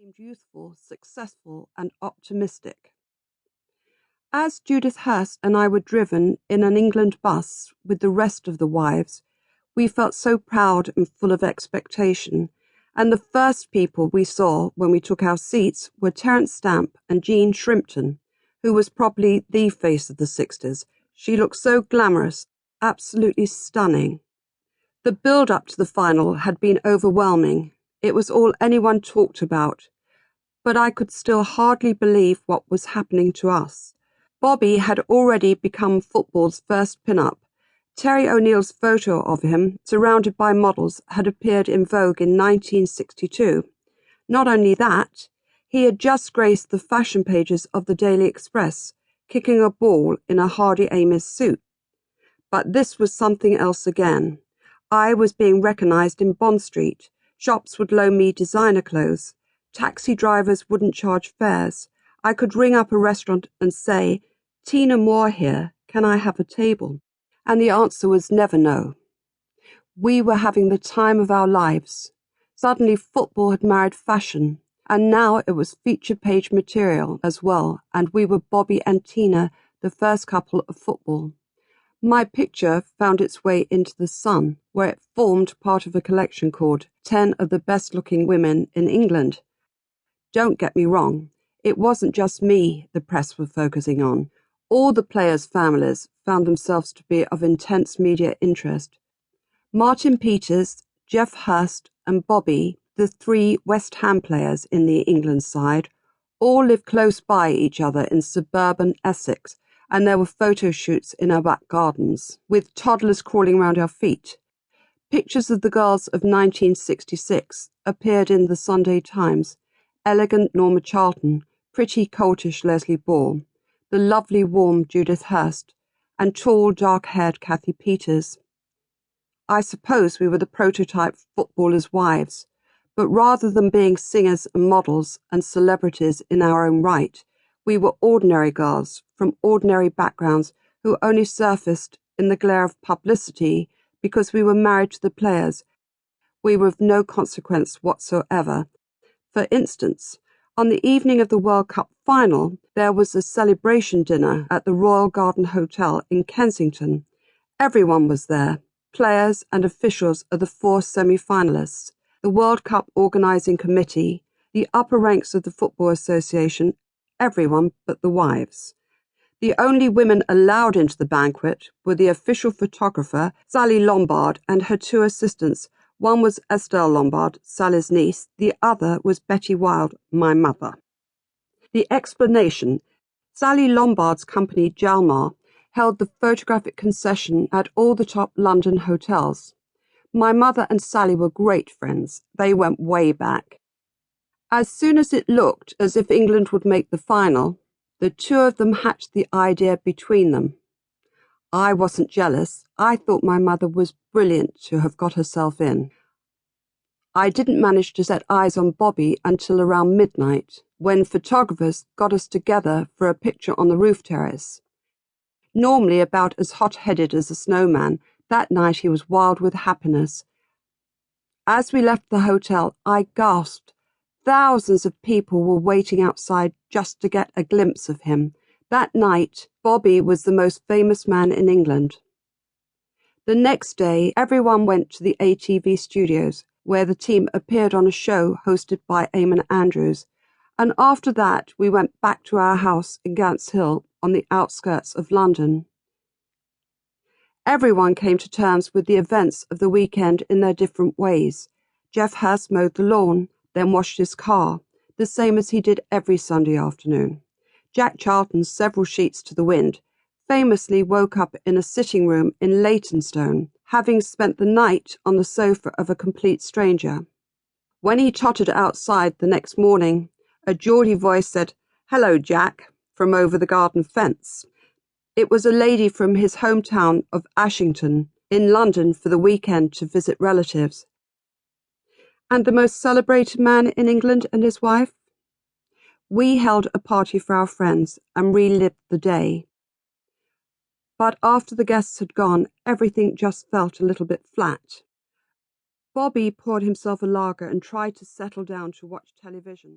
seemed youthful, successful, and optimistic. As Judith Hurst and I were driven in an England bus with the rest of the wives, we felt so proud and full of expectation, and the first people we saw when we took our seats were Terence Stamp and Jean Shrimpton, who was probably the face of the 60s. She looked so glamorous, absolutely stunning. The build-up to the final had been overwhelming. It was all anyone talked about, but I could still hardly believe what was happening to us. Bobby had already become football's first pin-up. Terry O'Neill's photo of him, surrounded by models, had appeared in Vogue in 1962. Not only that, he had just graced the fashion pages of the Daily Express, kicking a ball in a Hardy Amies suit. But this was something else again. I was being recognised in Bond Street. Shops would loan me designer clothes. Taxi drivers wouldn't charge fares. I could ring up a restaurant and say, "Tina Moore here, can I have a table?" And the answer was never no. We were having the time of our lives. Suddenly football had married fashion, and now it was feature page material as well, and we were Bobby and Tina, the first couple of football. My picture found its way into The Sun, where it formed part of a collection called 10 of the Best-Looking Women in England. Don't get me wrong, it wasn't just me the press were focusing on. All the players' families found themselves to be of intense media interest. Martin Peters, Geoff Hurst and Bobby, the three West Ham players in the England side, all lived close by each other in suburban Essex, and there were photo shoots in our back gardens, with toddlers crawling around our feet. Pictures of the girls of 1966 appeared in the Sunday Times: elegant Norma Charlton, pretty coltish Leslie Ball, the lovely warm Judith Hurst, and tall dark-haired Kathy Peters. I suppose we were the prototype footballers' wives, but rather than being singers and models and celebrities in our own right, we were ordinary girls from ordinary backgrounds who only surfaced in the glare of publicity because we were married to the players. We were of no consequence whatsoever. For instance, on the evening of the World Cup final, there was a celebration dinner at the Royal Garden Hotel in Kensington. Everyone was there, players and officials of the 4 semi-finalists, the World Cup organising committee, the upper ranks of the Football Association, everyone but the wives. The only women allowed into the banquet were the official photographer, Sally Lombard, and her 2 assistants. One was Estelle Lombard, Sally's niece. The other was Betty Wilde, my mother. The explanation: Sally Lombard's company, Jalmar, held the photographic concession at all the top London hotels. My mother and Sally were great friends. They went way back. As soon as it looked as if England would make the final, the 2 of them hatched the idea between them. I wasn't jealous. I thought my mother was brilliant to have got herself in. I didn't manage to set eyes on Bobby until around midnight, when photographers got us together for a picture on the roof terrace. Normally about as hot-headed as a snowman, that night he was wild with happiness. As we left the hotel, I gasped. Thousands of people were waiting outside just to get a glimpse of him. That night, Bobby was the most famous man in England. The next day, everyone went to the ATV studios, where the team appeared on a show hosted by Eamon Andrews, and after that we went back to our house in Gants Hill on the outskirts of London. Everyone came to terms with the events of the weekend in their different ways. Geoff Hurst mowed the lawn, then washed his car, the same as he did every Sunday afternoon. Jack Charlton, several sheets to the wind, famously woke up in a sitting room in Leytonstone, having spent the night on the sofa of a complete stranger. When he tottered outside the next morning, a Geordie voice said, "Hello, Jack," from over the garden fence. It was a lady from his hometown of Ashington, in London for the weekend to visit relatives. And the most celebrated man in England and his wife? We held a party for our friends and relived the day. But after the guests had gone, everything just felt a little bit flat. Bobby poured himself a lager and tried to settle down to watch television.